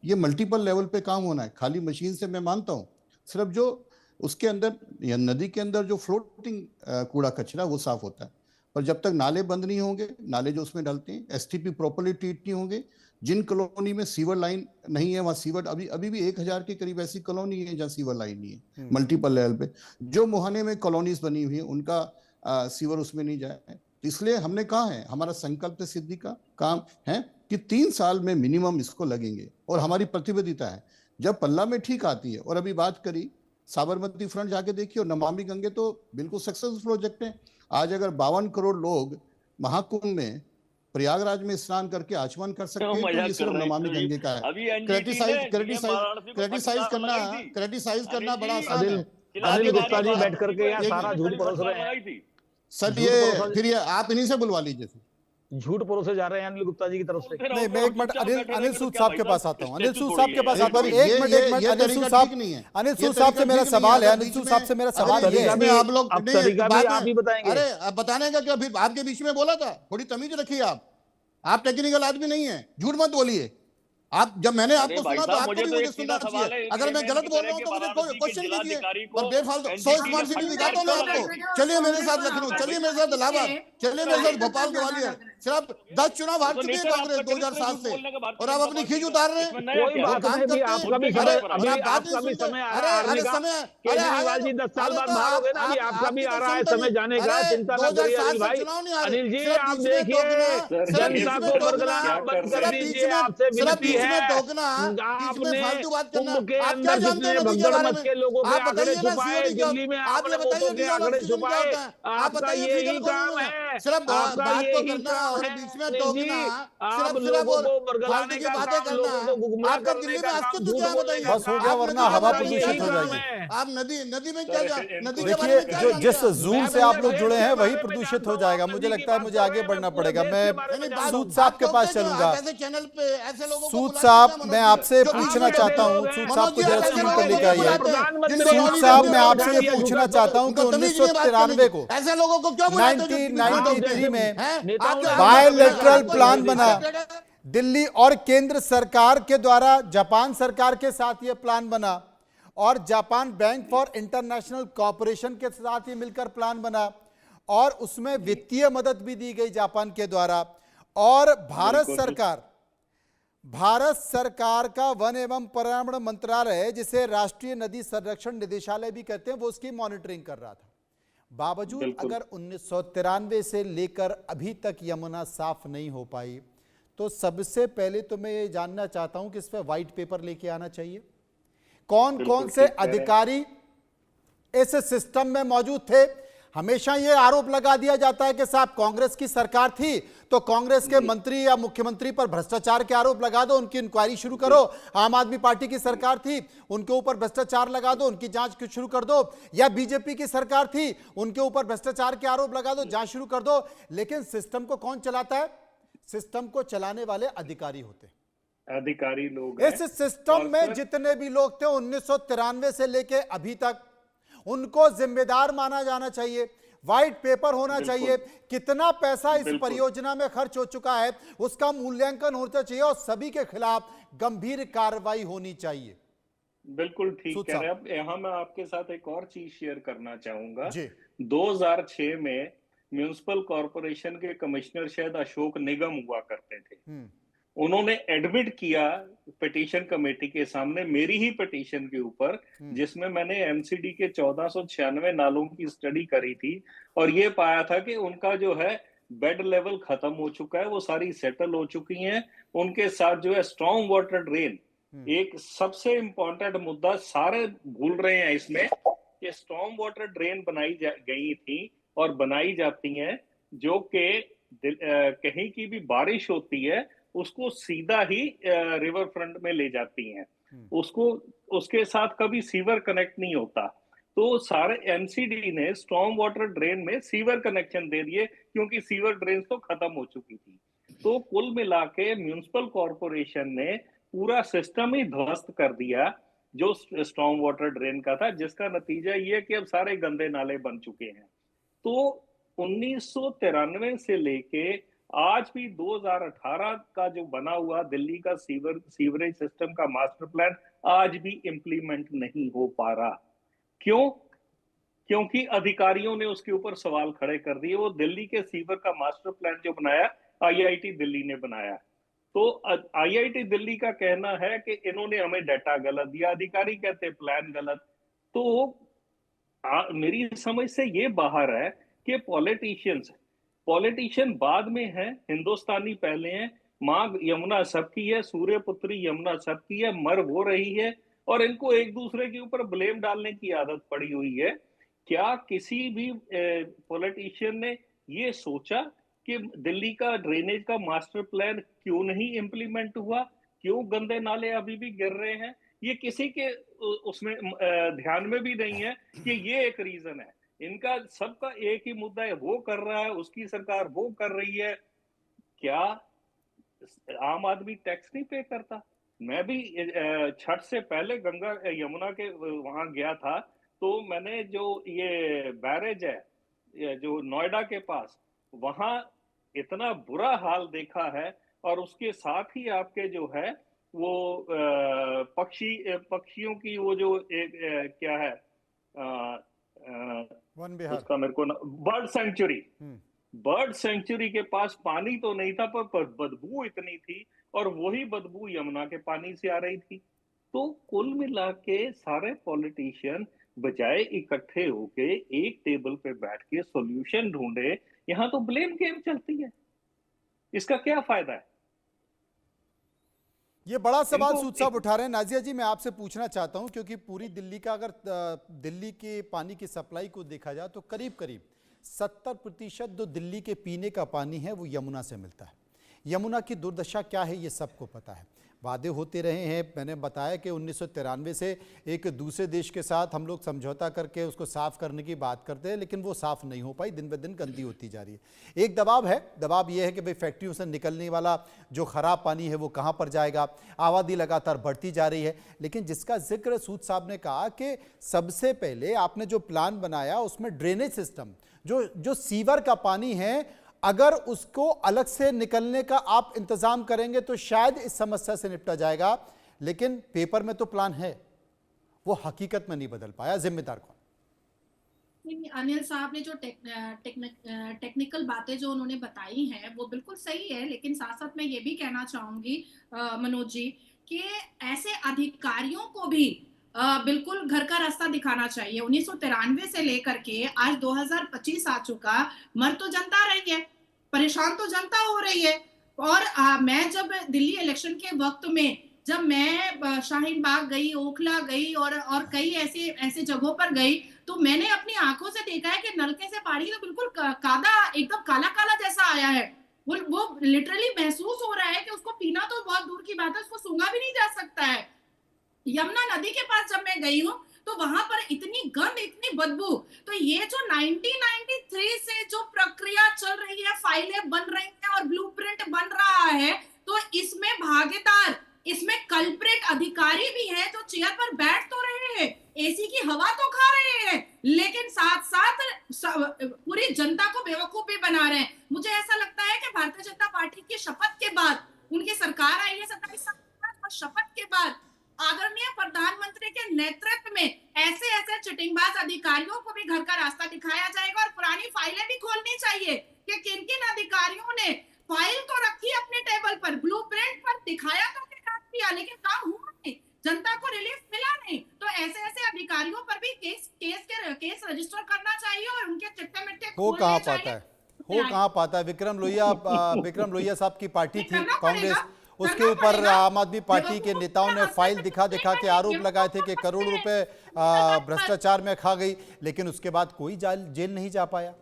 ये multiple level पे काम होना है। खाली मशीन से मैं मानता हूँ, सिर्फ जो उसके अंदर या नदी के अंदर जो फ्लोटिंग कूड़ा कचरा वो साफ होता है, पर जब तक नाले बंद नहीं होंगे, नाले जो उसमें डालते हैं एसटीपी प्रॉपर्ली ट्रीट नहीं होंगे, जिन कॉलोनी में सीवर लाइन नहीं है वहां सीवर अभी अभी भी 1000 के करीब ऐसी कॉलोनी है जहाँ सीवर लाइन नहीं है मल्टीपल लेवल पे। जो मुहाने में कॉलोनीज बनी हुई है उनका सीवर उसमें नहीं जाए। इसलिए हमने कहा है, हमारा संकल्प सिद्धि का काम है कि 3 साल में मिनिमम इसको लगेंगे, और हमारी प्रतिबद्धता है। जब पल्ला में ठीक आती है, और अभी बात करी साबरमती फ्रंट जाके देखिए, और नमामि गंगे तो बिल्कुल सक्सेसफुल प्रोजेक्ट है। आज अगर 52 करोड़ लोग महाकुंभ में प्रयागराज में स्नान करके आचमन कर सकते हैं, तो ये सिर्फ नमामि गंगे का है। अभी एनजीटी ने क्रिटिसाइज करना बड़ा आसान अनिल है। अनिल गुप्ता जी बैठ करके यहाँ सारा झूठ परोस रहे हैं सर, ये फिर ये आप इन्हीं से बुलवा लीजिए, झूठ परोसे जा रहे हैं अनिल गुप्ता जी की तरफ से। नहीं, मैं एक मिनट अनिल सूद साहब के पास आता हूं। अनिल सूद साहब के पास आता हूं। एक मिनट अनिल सूद साहब, अनिल सूद साहब से मेरा सवाल है। अनिल सूद साहब से मेरा सवाल ये है, आप लोग आप ही बताएंगे। अरे बताने का क्या, फिर आपके बीच में बोला था, थोड़ी तमीज रखिए। आप टेक्निकल आदमी नहीं है, झूठ मत बोलिए। आप जब मैंने आपको सुना तो आपको भी मुझे सुनना चाहिए। अगर मैं गलत बोल रहा हूँ तो मुझे क्वेश्चन कीजिए, पर बेफालतू 100 स्मार्ट सिटी दिखाता हूँ मैं आपको। चलिए मेरे साथ लखनऊ, चलिए मेरे साथ इलाहाबाद, चलिए मेरे साथ भोपाल ग्वालियर। सिर्फ 10 चुनाव हार चुके हैं कांग्रेस 2007 से, और आप अपनी खींच उतार रहे हैं। केजरीवाल जी 10 साल बाद भागोगे ना, अभी आपका भी आ रहा है समय जाने का, चिंता न करिए अनिल भाई। अनिल जी आप देखिए, जनता को बरगलाना बंद कर दीजिए, आपसे विनती है। आपने कुंभ के अंदर जितने भगदड़ मच के लोगों के आंकड़े छुपाए, दिल्ली में आपने वोटों के आंकड़े छुपाए, आपका यही काम है, आपका यही काम है जी। आप लोगों को बरगलाने का काम, लोगों को गुमराह करने का काम, झूठ बोलने का बस हो गया, वरना हवा प्रदूषित हो जाएगी। आप नदी में क्या, नदी के देखिए, जो जिस जून से आप लोग जुड़े हैं वही प्रदूषित हो जाएगा। मुझे लगता है मुझे आगे बढ़ना पड़ेगा। मैं सूद साहब के पास चलूंगा। चैनल पे ऐसे लोगों को सूद साहब, मैं आपसे पूछना चाहता हूं, सूद साहब को जरा स्क्रीन पर लेकर आइए। सूद साहब, मैं आपसे ये पूछना चाहता हूं कि 1993 को, ऐसे लोगों को क्यों 1993 में बायलैटरल प्लान बना दिल्ली और केंद्र सरकार के द्वारा, जापान सरकार के साथ ये प्लान बना, और Japan bank for international corporation के साथ ही मिलकर प्लान बना, और उसमें वित्तीय मदद भी दी गई जापान के द्वारा। और भारत सरकार का वन एवं पर्यावरण मंत्रालय, जिसे राष्ट्रीय नदी संरक्षण निदेशालय भी कहते हैं, वो उसकी मॉनिटरिंग कर रहा था। बावजूद अगर 1993 से लेकर अभी तक यमुना साफ नहीं हो पाई, तो सबसे पहले तो मैं ये जानना चाहता हूं कि इस पर व्हाइट पेपर लेके आना चाहिए। कौन कौन से अधिकारी इस सिस्टम में मौजूद थे? हमेशा यह आरोप लगा दिया जाता है कि साहब कांग्रेस की सरकार थी तो कांग्रेस के मंत्री या मुख्यमंत्री पर भ्रष्टाचार के आरोप लगा दो, उनकी इंक्वायरी शुरू करो। आम आदमी पार्टी की सरकार थी, उनके ऊपर भ्रष्टाचार लगा दो, उनकी जांच शुरू कर दो। या बीजेपी की सरकार थी, उनके ऊपर भ्रष्टाचार के आरोप लगा दो, जांच शुरू कर दो। लेकिन सिस्टम को कौन चलाता है? सिस्टम को चलाने वाले अधिकारी होते हैं, अधिकारी लोग। इस सिस्टम में जितने भी लोग थे 1993 से लेके अभी तक, उनको जिम्मेदार माना जाना चाहिए। व्हाइट पेपर होना चाहिए, कितना पैसा इस परियोजना में खर्च हो चुका है उसका मूल्यांकन होना चाहिए, और सभी के खिलाफ गंभीर कार्रवाई होनी चाहिए। बिल्कुल ठीक कह रहे हैं। अब यहाँ मैं आपके साथ एक और चीज शेयर करना चाहूंगा। 2006 में म्युनिसिपल कॉर्पोरेशन के कमिश्नर शायद अशोक निगम हुआ करते थे। उन्होंने एडमिट किया पिटीशन कमेटी के सामने मेरी ही पिटीशन के ऊपर, जिसमें मैंने एमसीडी के 1496 नालों की स्टडी करी थी, और ये पाया था कि उनका जो है बेड लेवल खत्म हो चुका है, वो सारी सेटल हो चुकी हैं। उनके साथ जो है स्ट्रॉन्ग वाटर ड्रेन, एक सबसे इंपॉर्टेंट मुद्दा सारे भूल रहे हैं इसमें, कि स्ट्रॉन्ग वाटर ड्रेन बनाई गई थी और बनाई जाती हैं, जो कि कहीं की भी बारिश होती है उसको सीधा ही रिवर फ्रंट में ले जाती हैं, उसको उसके साथ कभी सीवर कनेक्ट नहीं होता। तो सारे एमसीडी ने स्ट्रॉन्ग वाटर ड्रेन में सीवर कनेक्शन दे दिए, क्योंकि सीवर ड्रेन तो खत्म हो चुकी थी। तो कुल मिला के म्युनिसिपल कॉर्पोरेशन ने पूरा सिस्टम ही ध्वस्त कर दिया जो स्ट्रॉन्ग वाटर ड्रेन का था, जिसका नतीजा ये कि अब सारे गंदे नाले बन चुके हैं। तो 1993 से लेके आज भी 2018 का जो बना हुआ दिल्ली का सीवरेज सिस्टम का मास्टर प्लान आज भी इंप्लीमेंट नहीं हो पा रहा। क्यों? क्योंकि अधिकारियों ने उसके ऊपर सवाल खड़े कर दिए। वो दिल्ली के सीवर का मास्टर प्लान जो बनाया आईआईटी दिल्ली ने बनाया, तो आईआईटी दिल्ली का कहना है कि इन्होंने हमें डाटा गलत दिया, अधिकारी कहते हैं प्लान गलत। तो मेरी समझ से ये बाहर है कि पॉलिटिशियन बाद में है, हिंदुस्तानी पहले हैं। माँ यमुना सबकी है, सूर्यपुत्री यमुना सबकी है, मर हो रही है, और इनको एक दूसरे के ऊपर ब्लेम डालने की आदत पड़ी हुई है। क्या किसी भी पॉलिटिशियन ने ये सोचा कि दिल्ली का ड्रेनेज का मास्टर प्लान क्यों नहीं इंप्लीमेंट हुआ? क्यों गंदे नाले अभी भी गिर रहे हैं? ये किसी के उसमें ध्यान में भी नहीं है कि ये एक रीजन है। इनका सबका एक ही मुद्दा है, वो कर रहा है, उसकी सरकार वो कर रही है। क्या आम आदमी टैक्स नहीं पे करता? मैं भी छठ से पहले गंगा यमुना के वहां गया था, तो मैंने जो ये बैरेज है जो नोएडा के पास, वहां इतना बुरा हाल देखा है। और उसके साथ ही आपके जो है वो पक्षियों की वो जो एक क्या है वन विहार, उसका मेरे को बर्ड सेंचुरी के पास पानी तो नहीं था, पर बदबू इतनी थी, और वही बदबू यमुना के पानी से आ रही थी। तो कुल मिला के सारे पॉलिटिशियन बजाय इकट्ठे होके एक टेबल पे बैठ के सॉल्यूशन ढूंढे, यहां तो ब्लेम गेम चलती है। इसका क्या फायदा है? ये बड़ा सवाल सूद साहब उठा रहे हैं। नाजिया जी, मैं आपसे पूछना चाहता हूं, क्योंकि पूरी दिल्ली का अगर दिल्ली के पानी की सप्लाई को देखा जाए तो करीब करीब 70% जो दिल्ली के पीने का पानी है वो यमुना से मिलता है। यमुना की दुर्दशा क्या है ये सबको पता है। वादे होते रहे हैं। मैंने बताया कि 1993 से एक दूसरे देश के साथ हम लोग समझौता करके उसको साफ़ करने की बात करते हैं, लेकिन वो साफ़ नहीं हो पाई, दिन ब दिन गंदी होती जा रही है। एक दबाव है, दबाव ये है कि भाई फैक्ट्रियों से निकलने वाला जो ख़राब पानी है वो कहाँ पर जाएगा। आबादी लगातार बढ़ती जा रही है। लेकिन जिसका जिक्र सूद साहब ने कहा कि सबसे पहले आपने जो प्लान बनाया उसमें ड्रेनेज सिस्टम, जो सीवर का पानी है, अगर उसको अलग से निकलने का आप इंतजाम करेंगे तो शायद इस समस्या से निपटा जाएगा। लेकिन पेपर में तो प्लान है, वो हकीकत में नहीं बदल पाया। जिम्मेदार कौन? अनिल साहब ने जो टेक्निकल बातें जो उन्होंने बताई हैं वो बिल्कुल सही है, लेकिन साथ साथ मैं ये भी कहना चाहूंगी मनोज जी कि ऐसे अधिकारियों को भी बिल्कुल घर का रास्ता दिखाना चाहिए। 1993 से लेकर के आज 2025 आ चुका, मर तो जनता रही है, परेशान तो जनता हो रही है। और मैं जब दिल्ली इलेक्शन के वक्त में जब मैं शाहीन बाग गई, ओखला गई और कई ऐसे जगहों पर गई, तो मैंने अपनी आंखों से देखा है कि नलके से पानी तो बिल्कुल कादा, एकदम काला काला जैसा आया है। वो लिटरली महसूस हो रहा है कि उसको पीना तो बहुत दूर की बात है, उसको सूंघा भी नहीं जा सकता है। यमुना नदी के पास जब मैं गई हूँ तो वहां पर इतनी गंद, इतनी बदबू। तो ये जो 1993 से जो प्रक्रिया चल रही है, फाइलें बन रही हैं और ब्लूप्रिंट बन रहा है, तो इसमें भागीदार, इसमें कल्प्रिट अधिकारी भी हैं जो चेयर पर बैठ तो रहे हैं, एसी की हवा तो खा रहे हैं, लेकिन साथ साथ पूरी जनता को बेवकूफ भी बना रहे हैं। मुझे ऐसा लगता है कि भारतीय जनता पार्टी की शपथ के बाद, उनकी सरकार आई है 27 शपथ के बाद, आदरणीय प्रधानमंत्री के नेतृत्व में ऐसे चिटिंगबाज अधिकारियों को भी घर का रास्ता दिखाया जाएगा। और पुरानी फाइलें भी खोलनी चाहिए कि किन किन अधिकारियों ने फाइल तो रखी अपने टेबल पर, ब्लूप्रिंट पर दिखाया तो किया, लेकिन काम हुआ नहीं, जनता को रिलीफ मिला नहीं। तो ऐसे अधिकारियों पर भी केस रजिस्टर करना चाहिए और उनके चिट्टे मिट्टे हो कहाँ पाता है। विक्रम लोहिया साहब की पार्टी थी कांग्रेस, उसके ऊपर आम आदमी पार्टी के नेताओं ने फाइल दिखा के आरोप लगाए थे कि करोड़ रुपए भ्रष्टाचार में खा गई, लेकिन उसके बाद कोई जेल नहीं जा पाया।